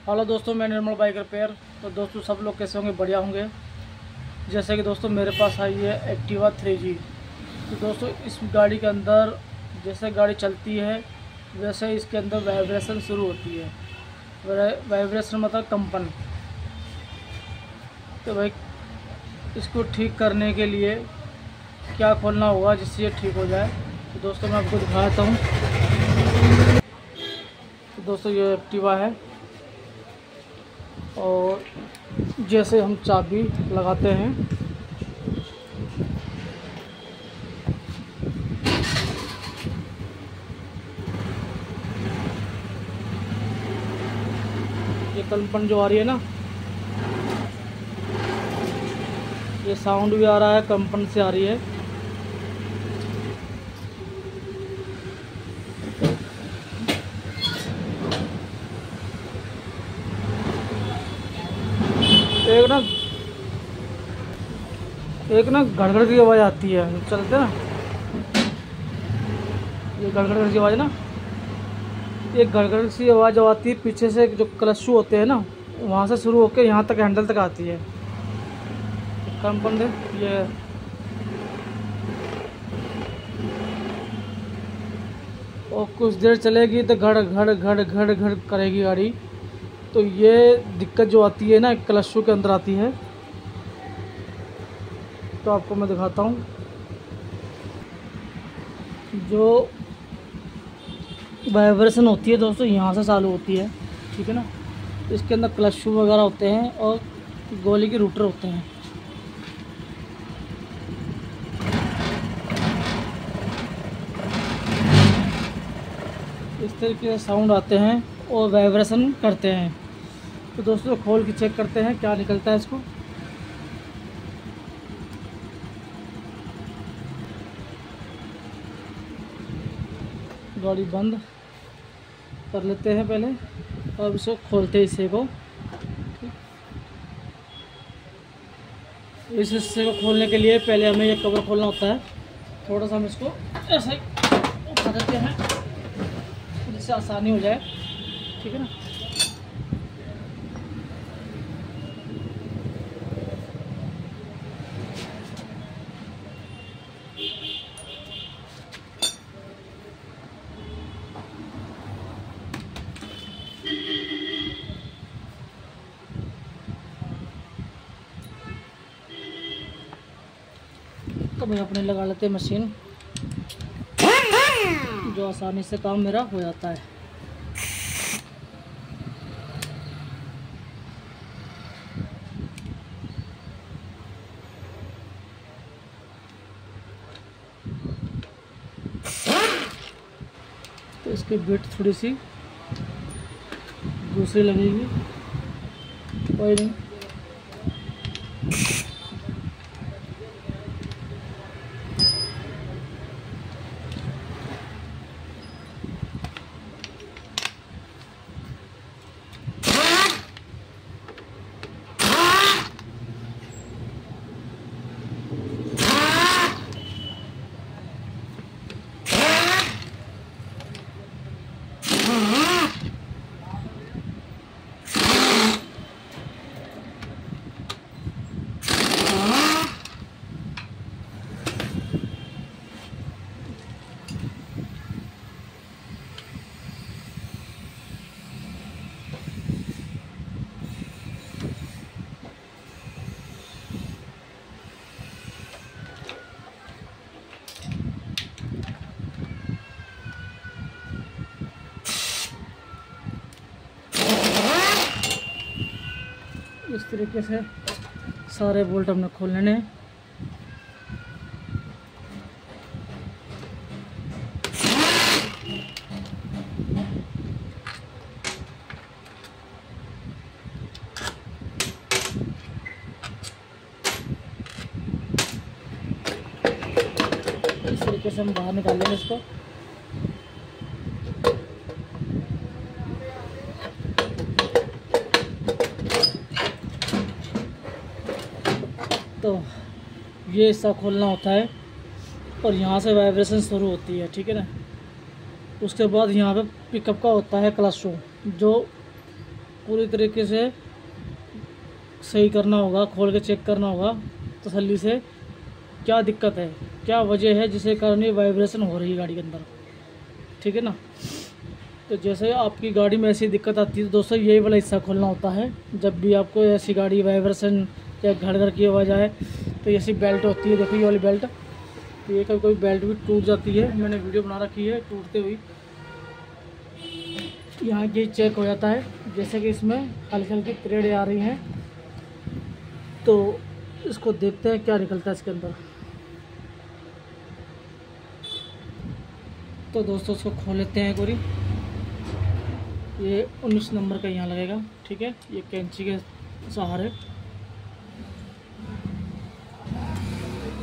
Hello दोस्तों, मैं निर्मल bike repair. तो दोस्तों सब लोग कैसे होंगे? बढ़िया होंगे। जैसे कि दोस्तों मेरे पास आई है एक्टिवा 3G। तो दोस्तों इस गाड़ी के अंदर जैसे गाड़ी चलती है वैसे इसके अंदर वाइब्रेशन शुरू होती है। वाइब्रेशन मतलब कंपन। तो भाई इसको ठीक करने के लिए क्या खोलना होगा जिससे ये ठीक हो जाए? तो दोस्तों मैं आपको दिखाता हूँ। तो दोस्तों ये एक्टिवा है और जैसे हम चाबी लगाते हैं ये कंपन जो आ रही है ना, ये साउंड भी आ रहा है, कंपन से आ रही है। एक ना गड़गड़ की आवाज़ आती है चलते ना, ये गड़गड़ की आवाज़ ना, एक गड़गड़ सी आवाज़ जो आती है पीछे से, जो क्लच होते हैं ना वहाँ से शुरू होकर यहाँ तक हैंडल तक आती है कंपन दे। ये और कुछ देर चलेगी तो घड़ घड़ घड़ घड़ घड़ करेगी गाड़ी। तो ये दिक्कत जो आती है ना क्लच के अंदर आती है। तो आपको मैं दिखाता हूँ। जो वाइब्रेशन होती है दोस्तों यहाँ से चालू होती है, ठीक है ना। इसके अंदर क्लच शू वगैरह होते हैं और गोली के रूटर होते हैं। इस तरीके से साउंड आते हैं और वाइब्रेशन करते हैं। तो दोस्तों खोल के चेक करते हैं क्या निकलता है इसको। गाड़ी बंद कर लेते हैं पहले और इसको खोलते हैं हिस्से को। इस हिस्से को खोलने के लिए पहले हमें ये कवर खोलना होता है। थोड़ा सा हम इसको ऐसे ही उठा देते हैं जिससे आसानी हो जाए, ठीक है ना। तो मैं अपने लगा लेते हैं मशीन, जो आसानी से काम मेरा हो जाता है। तो इसकी बिट थोड़ी सी दूसरी लगेगी, कोई नहीं। इस तरीके से सारे बोल्ट हमने खोल लेने हैं। इस तरीके से हम बाहर निकाल लेंगे इसको। तो ये हिस्सा खोलना होता है और यहाँ से वाइब्रेशन शुरू होती है, ठीक है ना। उसके बाद यहाँ पे पिकअप का होता है क्लच शू, जो पूरी तरीके से सही करना होगा, खोल के चेक करना होगा तसल्ली से क्या दिक्कत है, क्या वजह है जिसके कारण ये वाइब्रेशन हो रही है गाड़ी के अंदर, ठीक है ना। तो जैसे आपकी गाड़ी में ऐसी दिक्कत आती है तो दोस्तों यही वाला हिस्सा खोलना होता है। जब भी आपको ऐसी गाड़ी वाइब्रेशन या घर घर की आवाज़ आए तो ऐसी बेल्ट होती है, देखो ये वाली बेल्ट, तो ये कभी कोई बेल्ट भी टूट जाती है, मैंने वीडियो बना रखी है टूटते हुई। यहाँ की चेक हो जाता है, जैसे कि इसमें हल्की हल्की थ्रेड आ रही हैं, तो इसको देखते हैं क्या निकलता है इसके अंदर। तो दोस्तों इसको खोल लेते हैं पूरी। ये 19 नंबर का यहाँ लगेगा, ठीक है। ये कैंची के सहारे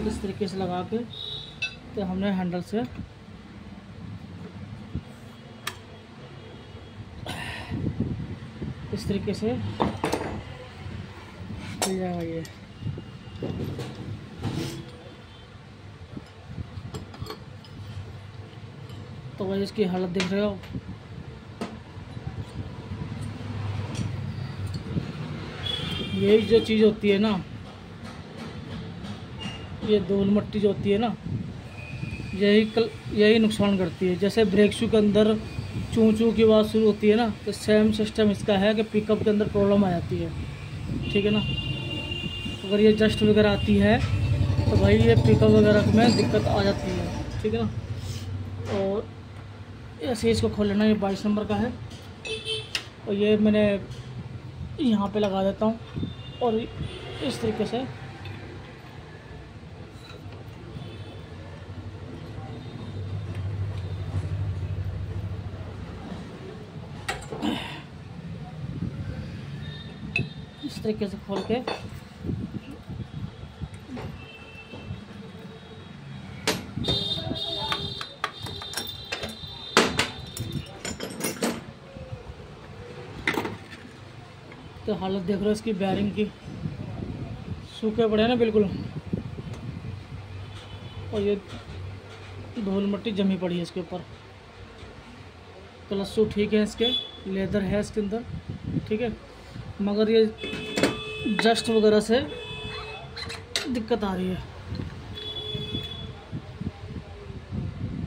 इस तरीके से लगा के तो हमने हैंडल से इस तरीके से खुल जाएगा ये। तो भाई इसकी हालत देख रहे हो, यही जो चीज़ होती है ना, ये धूल मिट्टी जो होती है ना, यही नुकसान करती है। जैसे ब्रेक शू के अंदर चूं चूं की आवाज़ शुरू होती है ना, तो सेम सिस्टम इसका है कि पिकअप के अंदर प्रॉब्लम आ जाती है, ठीक है ना। अगर ये जस्ट वगैरह आती है तो भाई ये पिकअप वगैरह में दिक्कत आ जाती है, ठीक है ना। और ऐसे इसको खोल लेना। ये 22 नंबर का है और ये मैंने यहाँ पे लगा देता हूँ और इस तरीके से खोल के तो हालत देख रहे हो इसकी बेयरिंग की, सूखे पड़े हैं ना बिल्कुल, और ये धूल मिट्टी जमी पड़ी है इसके ऊपर। क्लच शू ठीक है, इसके लेदर है इसके अंदर, ठीक है, मगर ये जस्ट वगैरह से दिक्कत आ रही है।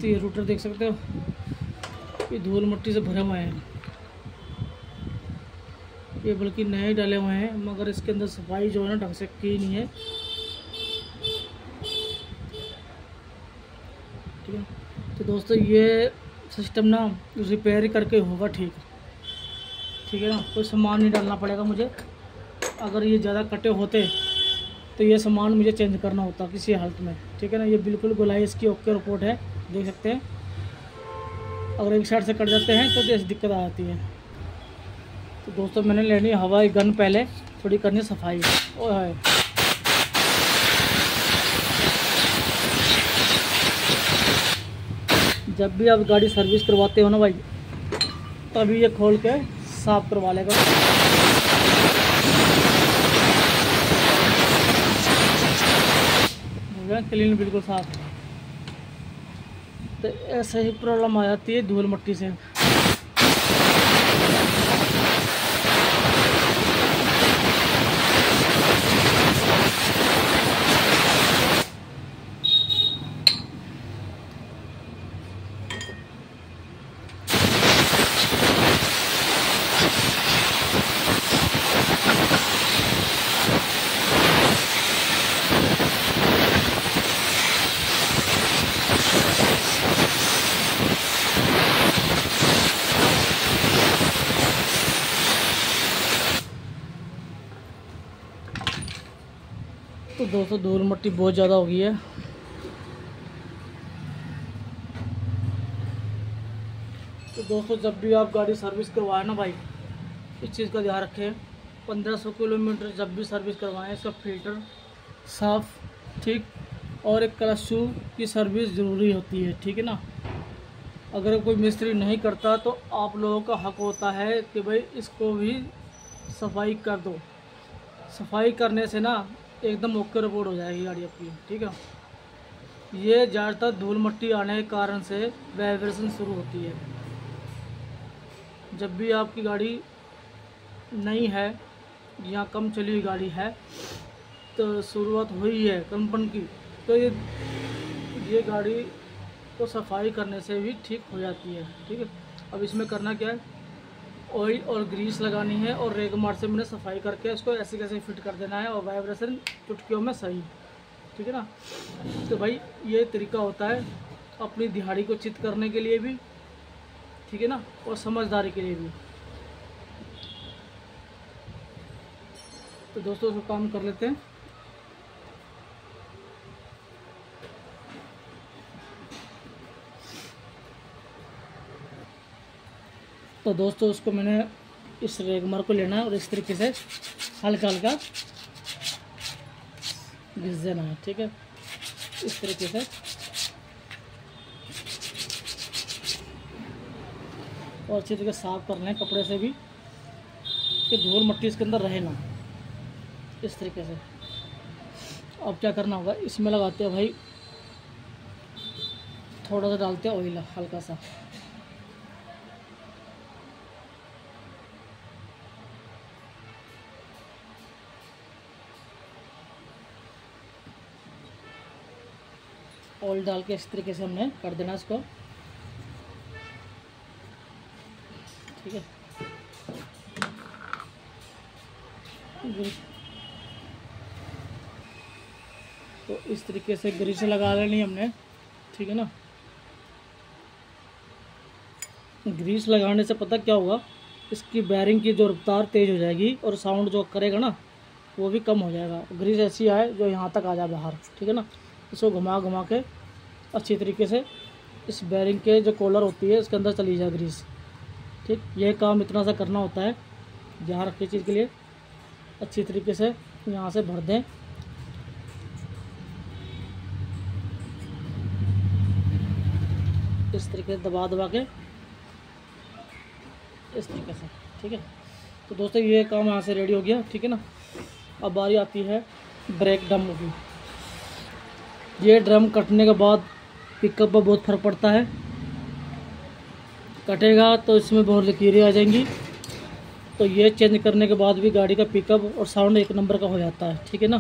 तो ये रूटर देख सकते हो, ये धूल मिट्टी से भरे हुए हैं, ये बल्कि नए डाले हुए हैं, मगर इसके अंदर सफाई जो है ना ढंग से की नहीं है, ठीक है। तो दोस्तों ये सिस्टम ना रिपेयर करके होगा ठीक, ठीक है ना। कोई सामान नहीं डालना पड़ेगा मुझे। अगर ये ज़्यादा कटे होते तो ये सामान मुझे चेंज करना होता किसी हालत में, ठीक है ना। ये बिल्कुल गोलाई इसकी ओके रिपोर्ट है, देख सकते हैं। अगर एक साइड से कट जाते हैं तो ऐसी दिक्कत आ जाती है। तो दोस्तों मैंने लेनी हवाई गन, पहले थोड़ी करनी सफाई। ओह जब भी आप गाड़ी सर्विस करवाते हो ना भाई, तभी ये खोल के साफ करवा लेगा। क्लीन बिल्कुल साफ। तो ऐसे ही प्रॉब्लम आ जाती है धूल मिट्टी से। तो दोस्तों धूल मिट्टी बहुत ज़्यादा हो गई है। तो दोस्तों जब भी आप गाड़ी सर्विस करवाएं ना भाई, इस चीज़ का ध्यान रखें। 1500 किलोमीटर जब भी सर्विस करवाएं, इसका फिल्टर साफ़, ठीक, और एक क्लच शू की सर्विस ज़रूरी होती है, ठीक है ना। अगर कोई मिस्त्री नहीं करता तो आप लोगों का हक होता है कि भाई इसको भी सफाई कर दो। सफाई करने से ना एकदम ओके रिपोर्ट हो जाएगी गाड़ी आपकी, ठीक है। ये ज़्यादातर धूल मिट्टी आने के कारण से वाइब्रेशन शुरू होती है। जब भी आपकी गाड़ी नई है, यहाँ कम चली हुई गाड़ी है, तो शुरुआत हुई है कंपनी की, तो ये गाड़ी को सफाई करने से भी ठीक हो जाती है। ठीक है, अब इसमें करना क्या है, ऑयल और ग्रीस लगानी है और रेगमार से मैंने सफाई करके इसको ऐसे कैसे फिट कर देना है, और वाइब्रेशन चुटकियों में सही। ठीक है ना। तो भाई ये तरीका होता है अपनी दिहाड़ी को चित करने के लिए भी, ठीक है ना, और समझदारी के लिए भी। तो दोस्तों उसको काम कर लेते हैं। तो दोस्तों उसको मैंने इस रेगमार को लेना है और इस तरीके से हल्का हल्का घिस देना है। ठीक है, इस तरीके से, और अच्छी तरीके साफ कर लें कपड़े से भी कि धूल मट्टी इसके अंदर रहे ना। इस तरीके से अब क्या करना होगा, इसमें लगाते हैं भाई, थोड़ा सा डालते हैं ऑयल हल्का सा, ऑयल डाल के इस तरीके से हमने कर देना इसको। ठीक है, तो इस तरीके से ग्रीस लगा लेनी हमने। ठीक है ना, ग्रीस लगाने से पता क्या होगा, इसकी बैरिंग की जो रफ्तार तेज़ हो जाएगी और साउंड जो करेगा ना वो भी कम हो जाएगा। ग्रीस ऐसी आए जो यहाँ तक आ जाए बाहर। ठीक है ना, इसको घुमा घुमा के अच्छी तरीके से इस बैरिंग के जो कॉलर होती है इसके अंदर चली जाए ग्रीस। ठीक, यह काम इतना सा करना होता है। ध्यान रखिए चीज़ के लिए, अच्छी तरीके से यहाँ से भर दें। इस तरीके से दबा दबा के इस तरीके से। ठीक है, तो दोस्तों ये काम यहाँ से रेडी हो गया। ठीक है ना, अब बारी आती है ब्रेक ड्रम की। ये ड्रम कटने के बाद पिकअप पर बहुत फर्क पड़ता है। कटेगा तो इसमें बहुत लकीरें आ जाएंगी, तो ये चेंज करने के बाद भी गाड़ी का पिकअप और साउंड एक नंबर का हो जाता है। ठीक है ना,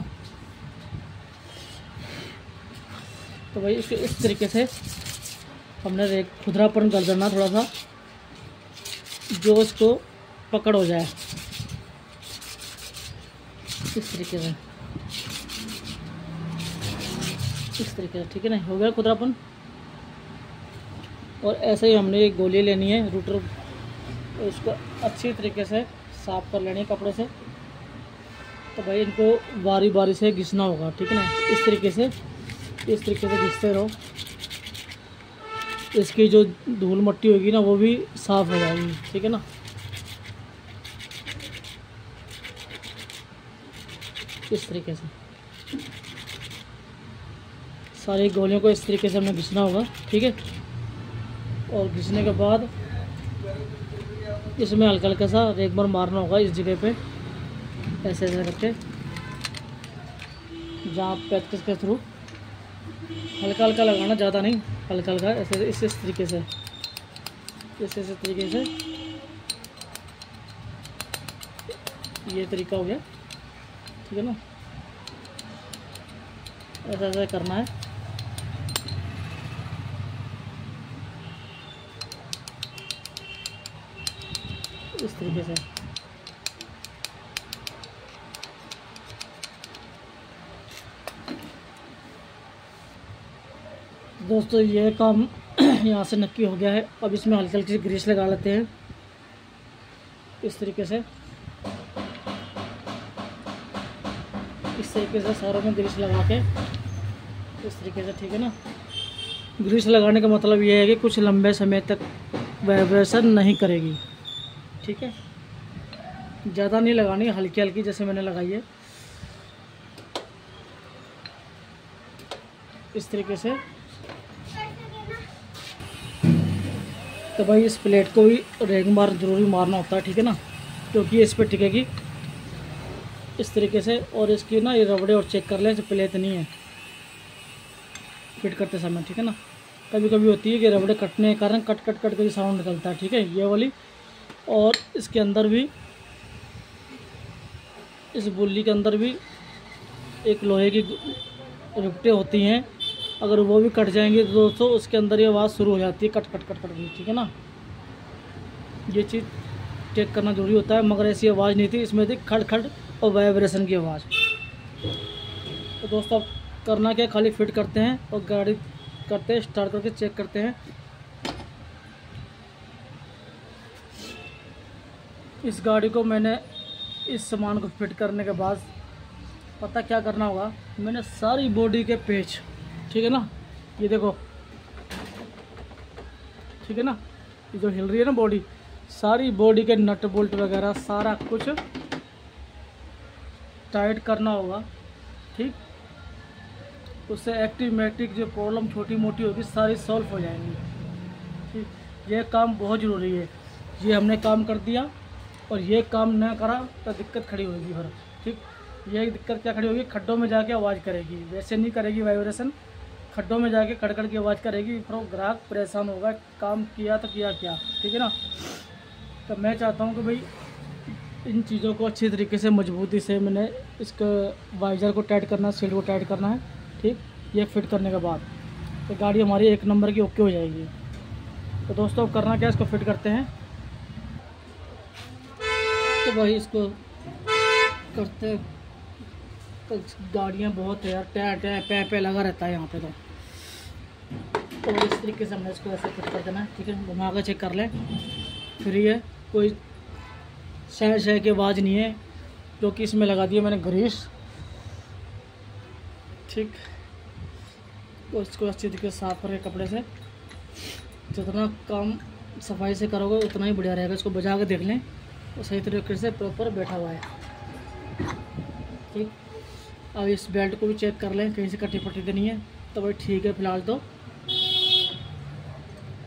तो भाई इसके इस तरीके से हमने खुदरापन कर देना थोड़ा सा, जो इसको पकड़ हो जाए इस तरीके से, इस तरीके से। ठीक है ना, हो गया खुदरापन। और ऐसे ही हमने एक गोली लेनी है रूटर, उसको अच्छी तरीके से साफ़ कर लेनी है कपड़े से। तो भाई इनको बारी बारी से घिसना होगा। ठीक है ना, इस तरीके से घिसते रहो, इसकी जो धूल मट्टी होगी ना वो भी साफ़ हो जाएगी। ठीक है ना, इस तरीके से सारी गोलियों को इस तरीके से हमें घिसना होगा। ठीक है, और घिसने के बाद इसमें हल्का हल्का सा रेगमार मारना होगा इस जगह पे, ऐसे ऐसे करके, जहाँ पैचेस के थ्रू हल्का हल्का लगाना, ज़्यादा नहीं, हल्का हल्का ऐसे इस तरीके से, इस तरीके से। ये तरीका हो गया। ठीक है ना, ऐसा ऐसा करना है। इस तरीके से दोस्तों ये काम यहाँ से नक्की हो गया है। अब इसमें हल्की हल्की ग्रीस लगा लेते हैं इस तरीके से, सारों में ग्रीस लगा के इस तरीके से। ठीक है ना, ग्रीस लगाने का मतलब ये है कि कुछ लंबे समय तक वाइब्रेशन नहीं करेगी। ठीक है, ज़्यादा नहीं लगानी, हल्की हल्की जैसे मैंने लगाई है इस तरीके से। तो भाई इस प्लेट को भी रेगमार ज़रूरी मारना होता है। ठीक है ना, क्योंकि इस पर टिकेगी इस तरीके से। और इसकी ना ये रबड़े और चेक कर लें, प्लेट नहीं है फिट करते समय। ठीक है ना, कभी कभी होती है कि रबड़े कटने के कारण कट कट कट के साउंड निकलता है। ठीक है, ये वाली। और इसके अंदर भी इस बुल्ली के अंदर भी एक लोहे की रिपटें होती हैं, अगर वो भी कट जाएंगे तो दोस्तों उसके अंदर ये आवाज़ शुरू हो जाती है, कट कट कट कट भी, ठीक है ना। ये चीज़ चेक करना ज़रूरी होता है, मगर ऐसी आवाज़ नहीं थी, इसमें थी खड़ खड़ और वाइब्रेशन की आवाज़। तो दोस्तों अब करना क्या, खाली फिट करते हैं और गाड़ी करते हैं, स्टार्ट करके चेक करते हैं। इस गाड़ी को मैंने इस सामान को फिट करने के बाद पता क्या करना होगा, मैंने सारी बॉडी के पेच, ठीक है ना, ये देखो, ठीक है ना, ये जो हिल रही है ना बॉडी, सारी बॉडी के नट बोल्ट वगैरह सारा कुछ टाइट करना होगा, ठीक। उससे एक्टिव जो प्रॉब्लम छोटी मोटी होगी सारी सॉल्व हो जाएंगी, ठीक। ये काम बहुत ज़रूरी है, ये हमने काम कर दिया और ये काम ना करा तो दिक्कत खड़ी होगी फिर, ठीक। ये दिक्कत क्या खड़ी होगी, खड्डों में जाके आवाज़ करेगी, वैसे नहीं करेगी वाइब्रेशन, खड्डों में जाके कड़कड़ की आवाज़ करेगी, फिर वो ग्राहक परेशान होगा, काम किया तो किया क्या, ठीक है ना। तो मैं चाहता हूँ कि भाई इन चीज़ों को अच्छी तरीके से मजबूती से मैंने इसका वाइज़र को टाइट करना, सीट को टाइट करना है, ठीक। ये फिट करने के बाद तो गाड़ी हमारी एक नंबर की ओके हो जाएगी। तो दोस्तों अब करना क्या, इसको फिट करते हैं। तो भाई इसको करते, तो गाड़ियाँ बहुत है यार, टै टै पे लगा रहता है यहाँ पे। तो इस तरीके से हमने इसको ऐसे फिट कर देना है, ठीक है। घुमा कर चेक कर लें, फिर ये कोई शह शह की आवाज़ नहीं है, क्योंकि इसमें लगा दिया मैंने ग्रीस, ठीक। तो इसको अच्छी तरीके से साफ करके कपड़े से, जितना काम सफाई से करोगे उतना ही बढ़िया रहेगा। इसको बजा के देख लें तो सही तरीके से प्रॉपर बैठा हुआ है, ठीक। अब इस बेल्ट को भी चेक कर लें, कहीं से कटी पट्टी तो नहीं है, तो भाई ठीक है। फिलहाल तो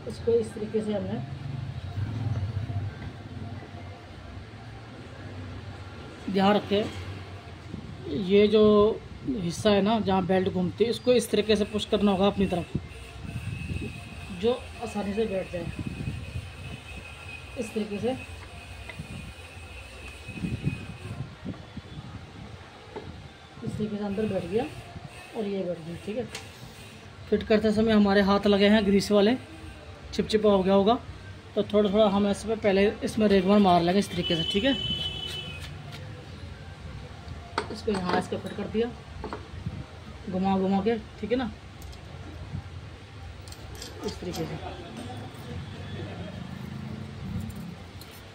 इसको इस तरीके से हमने ध्यान रखें, ये जो हिस्सा है ना जहाँ बेल्ट घूमती है, इसको इस तरीके से पुश करना होगा अपनी तरफ, जो आसानी से बैठ जाए, इस तरीके से। इस तरीके से अंदर बैठ गया और ये बैठ गया, ठीक है। फिट करते समय हमारे हाथ लगे हैं ग्रीस वाले, चिपचिपा हो गया होगा, तो थोड़ा थोड़ा हम ऐसे पे पहले इसमें रेगमार मार लेंगे इस तरीके से, ठीक है। इसको यहाँ इसके फिट कर दिया घुमा घुमा के, ठीक है ना, इस तरीके से।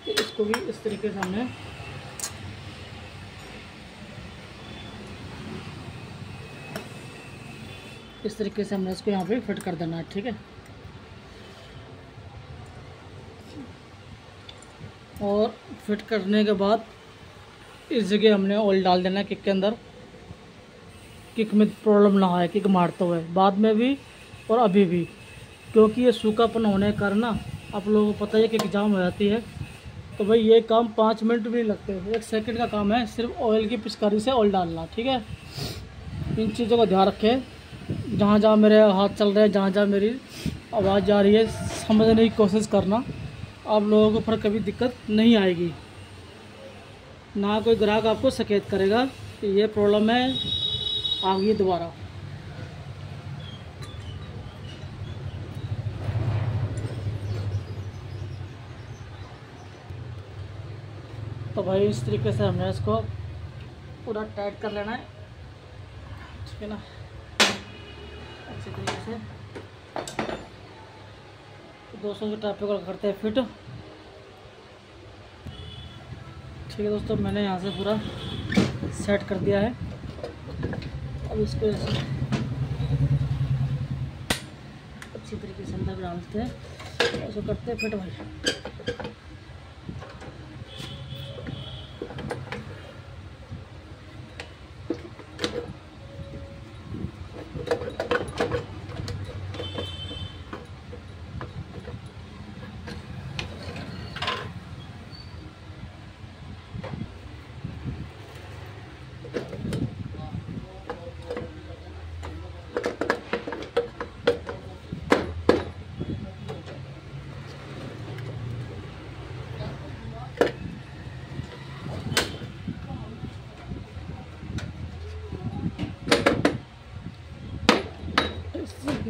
तो इसको भी इस तरीके से हमने इसको यहाँ पे फिट कर देना है, ठीक है। और फिट करने के बाद इस जगह हमने ऑयल डाल देना है किक के अंदर, किक में प्रॉब्लम ना आए, किक मारते हुए बाद में भी और अभी भी, क्योंकि ये सूखापन होने के कारण ना आप लोगों को पता है कि जाम हो जाती है। तो भाई ये काम 5 मिनट भी नहीं लगते, 1 सेकंड का काम है, सिर्फ ऑयल की पिचकारी से ऑयल डालना, ठीक है। इन चीज़ों का ध्यान रखें, जहाँ जहाँ मेरे हाथ चल रहे हैं, जहाँ जहाँ मेरी आवाज़ जा रही है, समझने की कोशिश करना, आप लोगों को फिर कभी दिक्कत नहीं आएगी, ना कोई ग्राहक आपको शिकायत करेगा कि ये प्रॉब्लम है आ गई दोबारा। तो भाई इस तरीके से हमने इसको पूरा टाइट कर लेना है, ठीक है ना, अच्छी तरीके से। दोस्तों जो टाइप को करते हैं फिट, ठीक है दोस्तों। मैंने यहाँ से पूरा सेट कर दिया है, अब इसको अच्छी तरीके से अंदर डालते हैं, इसको करते हैं फिट भाई।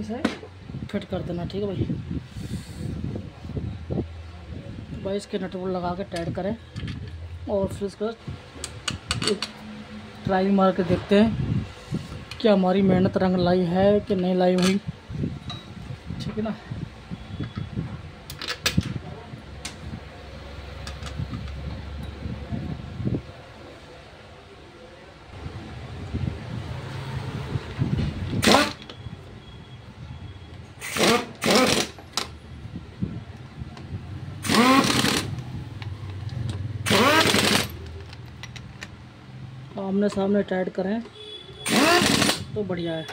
से फिट कर देना, ठीक है भाई। भाई इसके नट बोल्ट लगा के टाइट करें और फिर इसका ट्राई मार के देखते हैं कि हमारी मेहनत रंग लाई है कि नहीं लाई भाई, ठीक है ना। आमने सामने टाइट करें तो बढ़िया है।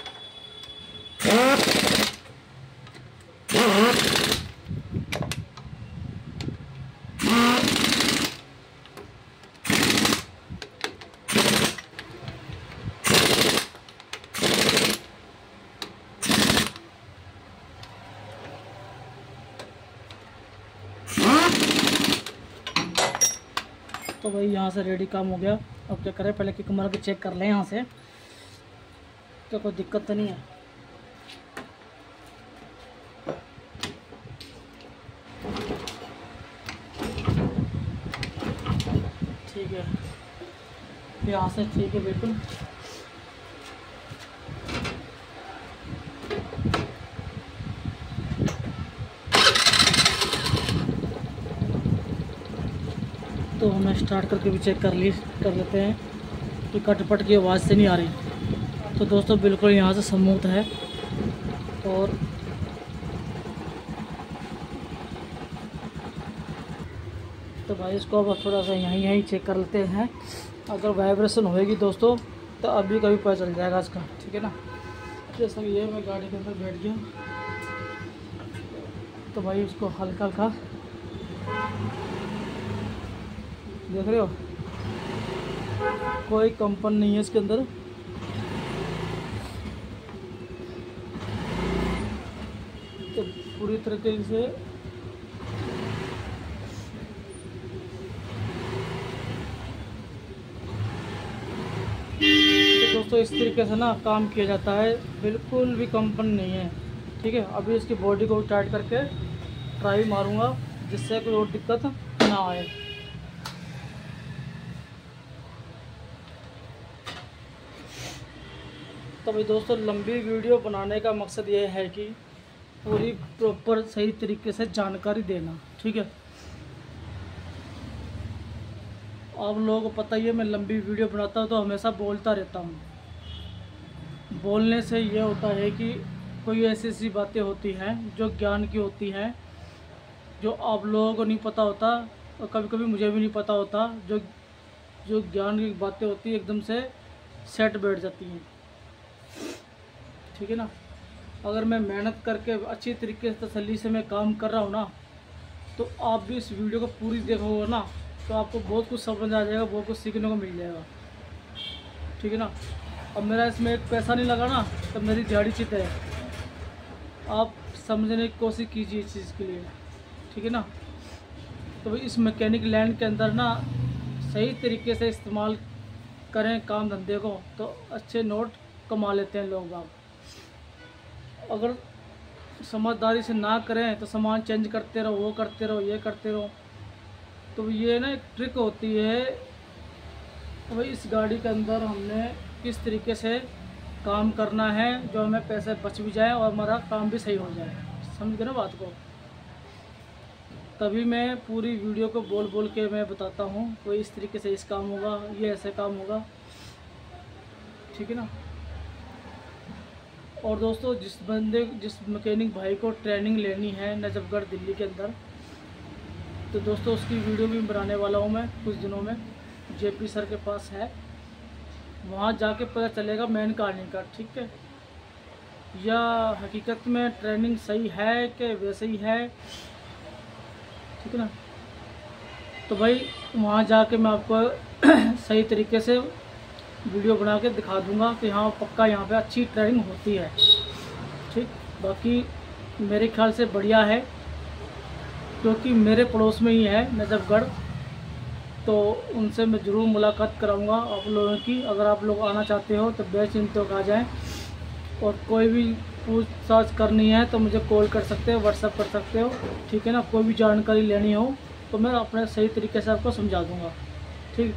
तो भाई यहाँ से रेडी काम हो गया। अब क्या करें, पहले किक मार के चेक कर लें यहाँ से, तो कोई दिक्कत तो नहीं है। ठीक है, यहाँ से ठीक है बिल्कुल। तो हमने स्टार्ट करके भी चेक कर लेते हैं कि कटपट की आवाज़ से नहीं आ रही। तो दोस्तों बिल्कुल यहाँ से स्मूथ है। और तो भाई इसको अब थोड़ा सा यहीं चेक कर लेते हैं। अगर वाइब्रेशन होएगी दोस्तों तो अभी कभी पता चल जाएगा इसका, ठीक है ना। जैसा कि ये मैं गाड़ी के अंदर बैठ गया, तो भाई उसको हल्का हल्का देख रहे हो, कोई कंपन नहीं है इसके अंदर। तो पूरी तरीके से तो दोस्तों इस तरीके से ना काम किया जाता है, बिल्कुल भी कंपन नहीं है, ठीक है। अभी इसकी बॉडी को टाइट करके ट्राई मारूंगा जिससे कोई और दिक्कत ना आए। तो भाई दोस्तों लंबी वीडियो बनाने का मकसद ये है कि पूरी प्रॉपर सही तरीके से जानकारी देना, ठीक है। आप लोगों को पता ही है मैं लंबी वीडियो बनाता हूँ तो हमेशा बोलता रहता हूँ। बोलने से ये होता है कि कोई ऐसी बातें होती हैं जो ज्ञान की होती हैं, जो आप लोगों को नहीं पता होता और कभी कभी मुझे भी नहीं पता होता। जो ज्ञान की बातें होती है एकदम से सेट बैठ जाती हैं, ठीक है ना। अगर मैं मेहनत करके अच्छी तरीके से तसल्ली से मैं काम कर रहा हूँ ना, तो आप भी इस वीडियो को पूरी देखोगे ना तो आपको बहुत कुछ समझ आ जाएगा, बहुत कुछ सीखने को मिल जाएगा, ठीक है ना। अब मेरा इसमें एक पैसा नहीं लगा ना तो मेरी दिहाड़ी चित है। आप समझने की कोशिश कीजिए इस चीज़ के लिए, ठीक है ना। तो इस मैकेनिक लाइन के अंदर ना सही तरीके से इस्तेमाल करें काम धंधे को तो अच्छे नोट कमा लेते हैं लोग बाग। अगर समझदारी से ना करें तो सामान चेंज करते रहो, वो करते रहो, ये करते रहो। तो ये ना एक ट्रिक होती है। तो भाई इस गाड़ी के अंदर हमने किस तरीके से काम करना है जो हमें पैसे बच भी जाए और हमारा काम भी सही हो जाए, समझ गए ना बात को। तभी मैं पूरी वीडियो को बोल बोल के मैं बताता हूँ कोई इस तरीके से इस काम होगा, ये ऐसे काम होगा, ठीक है ना। और दोस्तों जिस मैकेनिक भाई को ट्रेनिंग लेनी है नजफगढ़ दिल्ली के अंदर, तो दोस्तों उसकी वीडियो भी बनाने वाला हूँ मैं कुछ दिनों में। जेपी सर के पास है, वहाँ जाके पता चलेगा मेन कहानी का, ठीक है। या हकीकत में ट्रेनिंग सही है कि वैसे ही है, ठीक है ना। तो भाई वहाँ जाके मैं आपको सही तरीके से वीडियो बना के दिखा दूंगा कि हाँ पक्का यहाँ पे अच्छी ट्रेनिंग होती है, ठीक। बाकी मेरे ख्याल से बढ़िया है क्योंकि मेरे पड़ोस में ही है नजफगढ़, तो उनसे मैं ज़रूर मुलाकात कराऊंगा आप लोगों की। अगर आप लोग आना चाहते हो तो बेचिंतों आ जाएं। और कोई भी पूछताछ करनी है तो मुझे कॉल कर सकते हो, व्हाट्सअप कर सकते हो, ठीक है ना। कोई भी जानकारी लेनी हो तो मैं अपने सही तरीके से आपको समझा दूँगा, ठीक।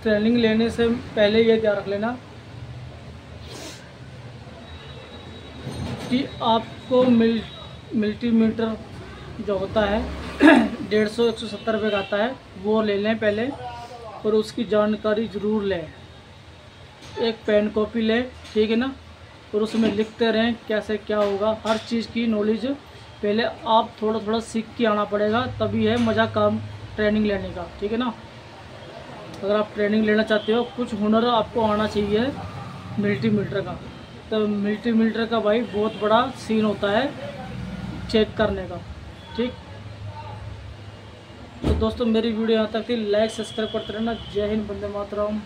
ट्रेनिंग लेने से पहले ये ध्यान रख लेना कि आपको मल्टीमीटर जो होता है 150-170 रुपये का आता है, वो ले लें पहले, और उसकी जानकारी ज़रूर लें। एक पेन कॉपी लें, ठीक है ना, और उसमें लिखते रहें कैसे क्या होगा। हर चीज़ की नॉलेज पहले आप थोड़ा थोड़ा सीख के आना पड़ेगा, तभी है मज़ा काम ट्रेनिंग लेने का, ठीक है ना। अगर आप ट्रेनिंग लेना चाहते हो, कुछ हुनर आपको आना चाहिए मल्टीमीटर का। तो मल्टीमीटर का भाई बहुत बड़ा सीन होता है चेक करने का, ठीक। तो दोस्तों मेरी वीडियो यहाँ तक थी, लाइक सब्सक्राइब करते रहना। जय हिंद, वंदे मातरम।